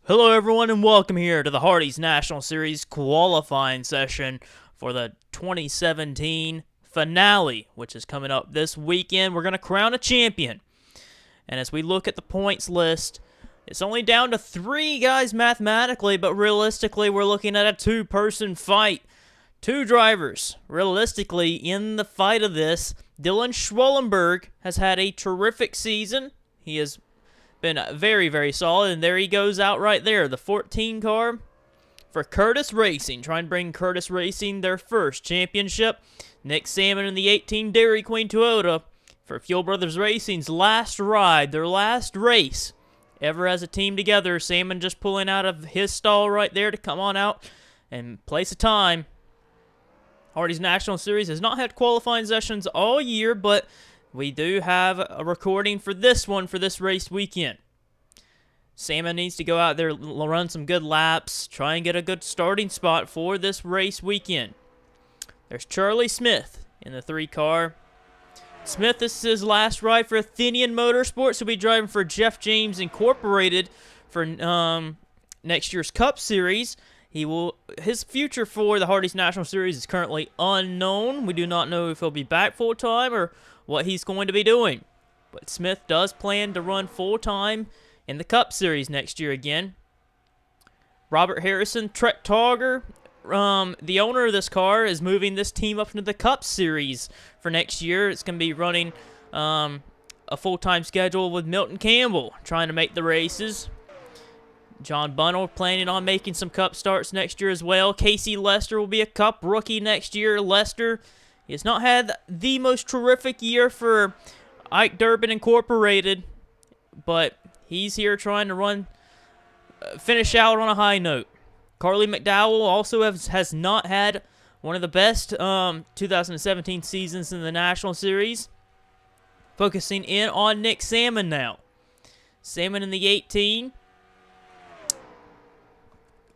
Hello everyone and welcome here to the Hardee's National Series qualifying session for the 2017 finale, which is coming up this weekend. We're going to crown a champion. And as we look at the points list, it's only down to 3 guys mathematically, but realistically we're looking at a 2-person fight. 2 drivers. Realistically, in the fight of this, Dylan Schwellenberg has had a terrific season. He has been very, very solid, and there he goes out right there. The 14 car for Curtis Racing, trying to bring Curtis Racing their first championship. Nick Salmon in the 18 Dairy Queen Toyota for Fuel Brothers Racing's last ride, their last race ever as a team together. Salmon just pulling out of his stall right there to come on out and place a time. Hardee's National Series has not had qualifying sessions all year, but we do have a recording for this one, for this race weekend. Salmon needs to go out there, run some good laps, try and get a good starting spot for this race weekend. There's Charlie Smith in the 3 car. Smith, this is his last ride for Athenian Motorsports. He'll be driving for Jeff James Incorporated for next year's Cup Series. His future for the Hardee's National Series is currently unknown. We do not know if he'll be back full-time or what he's going to be doing. But Smith does plan to run full-time in the Cup Series next year again. Robert Harrison, Trek Togger, the owner of this car, is moving this team up into the Cup Series for next year. It's going to be running a full-time schedule with Milton Campbell, trying to make the races. John Bunnell planning on making some Cup starts next year as well. Casey Lester will be a Cup rookie next year. Lester, he has not had the most terrific year for Ike Durbin Incorporated, but he's here trying to finish out on a high note. Carly McDowell also has not had one of the best 2017 seasons in the National Series. Focusing in on Nick Salmon now. Salmon in the 18.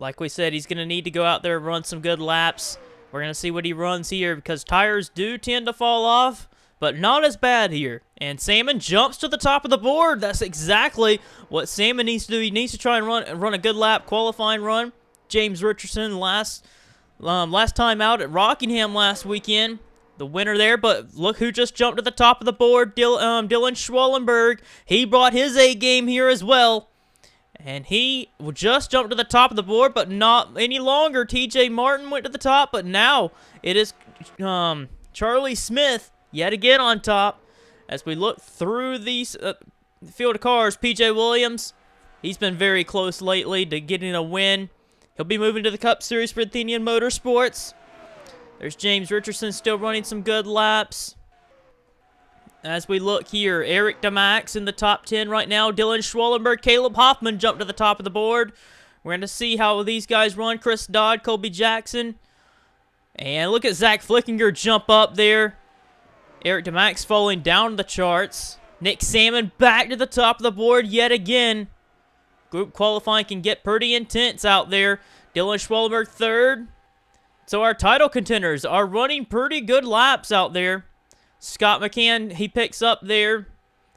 Like we said, he's going to need to go out there and run some good laps. We're going to see what he runs here because tires do tend to fall off, but not as bad here. And Salmon jumps to the top of the board. That's exactly what Salmon needs to do. He needs to try and run a good lap, qualifying run. James Richardson last time out at Rockingham last weekend, the winner there. But look who just jumped to the top of the board, Dylan Schwellenberg. He brought his A game here as well. And he just jumped to the top of the board, but not any longer. T.J. Martin went to the top, but now it is Charlie Smith yet again on top. As we look through these field of cars, P.J. Williams, he's been very close lately to getting a win. He'll be moving to the Cup Series for Athenian Motorsports. There's James Richardson still running some good laps. As we look here, Eric DeMax in the top 10 right now. Dylan Schwellenberg, Caleb Hoffman jumped to the top of the board. We're going to see how these guys run. Chris Dodd, Colby Jackson. And look at Zach Flickinger jump up there. Eric DeMax falling down the charts. Nick Salmon back to the top of the board yet again. Group qualifying can get pretty intense out there. Dylan Schwellenberg third. So our title contenders are running pretty good laps out there. Scott McCann, he picks up there.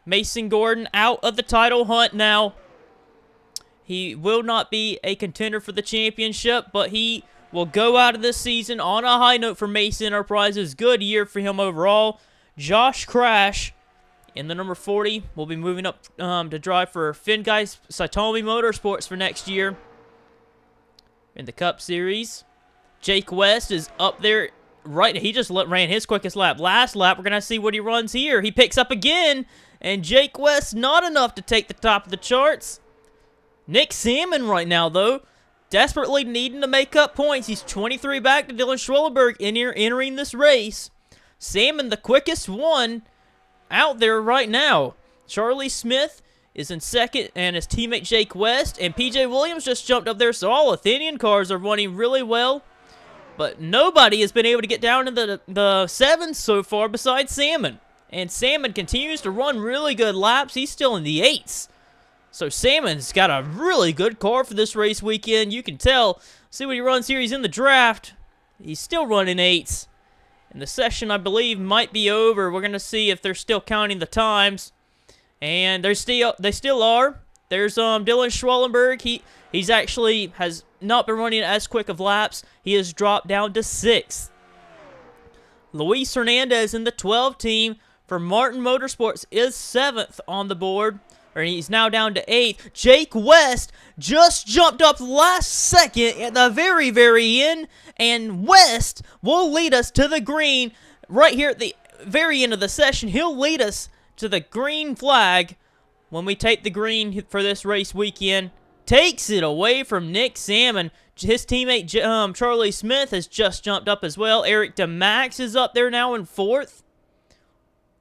Mason Gordon out of the title hunt now. He will not be a contender for the championship, but he will go out of this season on a high note for Mason Enterprises. Good year for him overall. Josh Crash in the number 40 will be moving up to drive for Finguy Saitomi Motorsports for next year in the Cup Series. Jake West is up there. Right, he just ran his quickest lap. Last lap, we're going to see what he runs here. He picks up again, and Jake West not enough to take the top of the charts. Nick Salmon right now, though, desperately needing to make up points. He's 23 back to Dylan Schwellenberg entering this race. Salmon, the quickest one out there right now. Charlie Smith is in second, and his teammate Jake West, and P.J. Williams just jumped up there, so all Athenian cars are running really well. But nobody has been able to get down into the 7s so far besides Salmon. And Salmon continues to run really good laps. He's still in the 8s. So Salmon's got a really good car for this race weekend. You can tell. See what he runs here. He's in the draft. He's still running 8s. And the session, I believe, might be over. We're going to see if they're still counting the times. And they still are. there's Dylan Schwellenberg. He's actually has not been running as quick of laps. He has dropped down to 6th. Luis Hernandez in the 12 team for Martin Motorsports is 7th on the board. Or he's now down to 8th. Jake West just jumped up last second at the very, very end. And West will lead us to the green right here at the very end of the session. He'll lead us to the green flag when we take the green for this race weekend. Takes it away from Nick Salmon. His teammate Charlie Smith has just jumped up as well. Eric DeMax is up there now in 4th.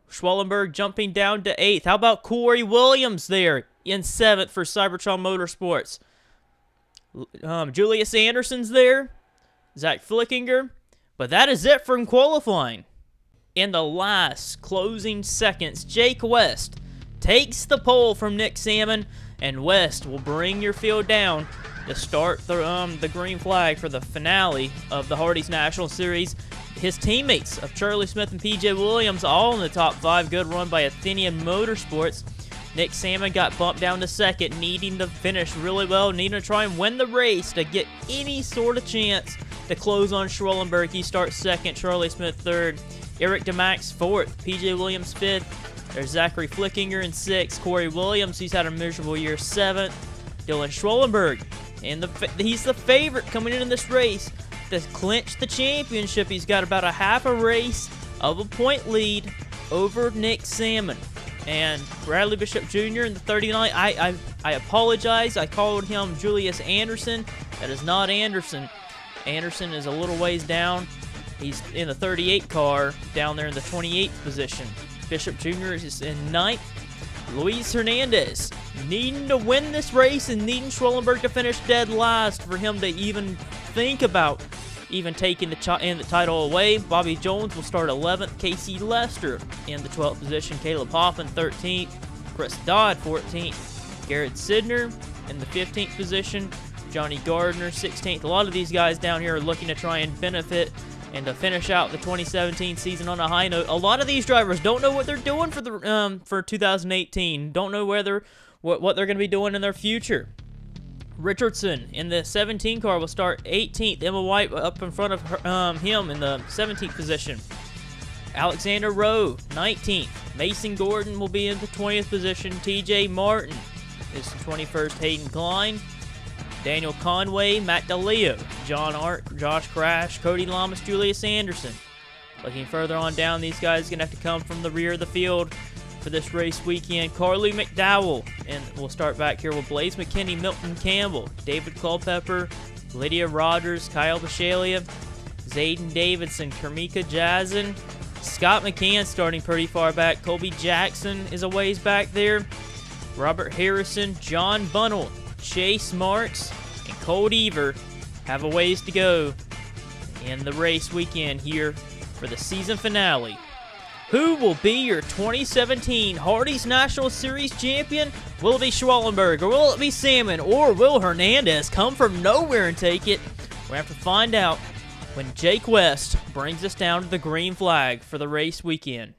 Schwellenberg jumping down to 8th. How about Corey Williams there in 7th for Cybertron Motorsports? Julius Anderson's there. Zach Flickinger. But that is it from qualifying. In the last closing seconds, Jake West takes the pole from Nick Salmon, and West will bring your field down to start the green flag for the finale of the Hardee's National Series. His teammates of Charlie Smith and PJ Williams all in the top 5. Good run by Athenian Motorsports. Nick Salmon got bumped down to 2nd, needing to finish really well, needing to try and win the race to get any sort of chance to close on Schwellenberg. He starts 2nd, Charlie Smith 3rd, Eric DeMax 4th, PJ Williams 5th. There's Zachary Flickinger in 6th, Corey Williams, he's had a miserable year, 7th. Dylan Schwellenberg, and he's the favorite coming in this race to clinch the championship. He's got about a half a race of a point lead over Nick Salmon. And Bradley Bishop Jr. in the 39. I apologize. I called him Julius Anderson. That is not Anderson. Anderson is a little ways down. He's in the 38 car down there in the 28th position. Bishop Jr. is in 9th. Luis Hernandez needing to win this race and needing Schwellenberg to finish dead last for him to even think about even taking the title away. Bobby Jones will start 11th. Casey Lester in the 12th position. Caleb Hoffman 13th. Chris Dodd 14th. Garrett Sidner in the 15th position. Johnny Gardner 16th. A lot of these guys down here are looking to try and benefit and to finish out the 2017 season on a high note. A lot of these drivers don't know what they're doing for 2018. Don't know what they're going to be doing in their future. Richardson in the 17 car will start 18th. Emma White up in front of him in the 17th position. Alexander Rowe 19th. Mason Gordon will be in the 20th position. TJ Martin is 21st. Hayden Klein. Daniel Conway, Matt DeLeo, John Ark, Josh Crash, Cody Lamas, Julius Anderson. Looking further on down, these guys are going to have to come from the rear of the field for this race weekend. Carly McDowell, and we'll start back here with Blaze McKinney, Milton Campbell, David Culpepper, Lydia Rogers, Kyle Bishalia, Zayden Davidson, Kermika Jazzen, Scott McCann starting pretty far back. Colby Jackson is a ways back there. Robert Harrison, John Bunnell, Chase Marks, and Colt Ever have a ways to go in the race weekend here for the season finale. Who will be your 2017 Hardee's National Series champion? Will it be Schwellenberg, or will it be Salmon, or will Hernandez come from nowhere and take it? We'll have to find out when Jake West brings us down to the green flag for the race weekend.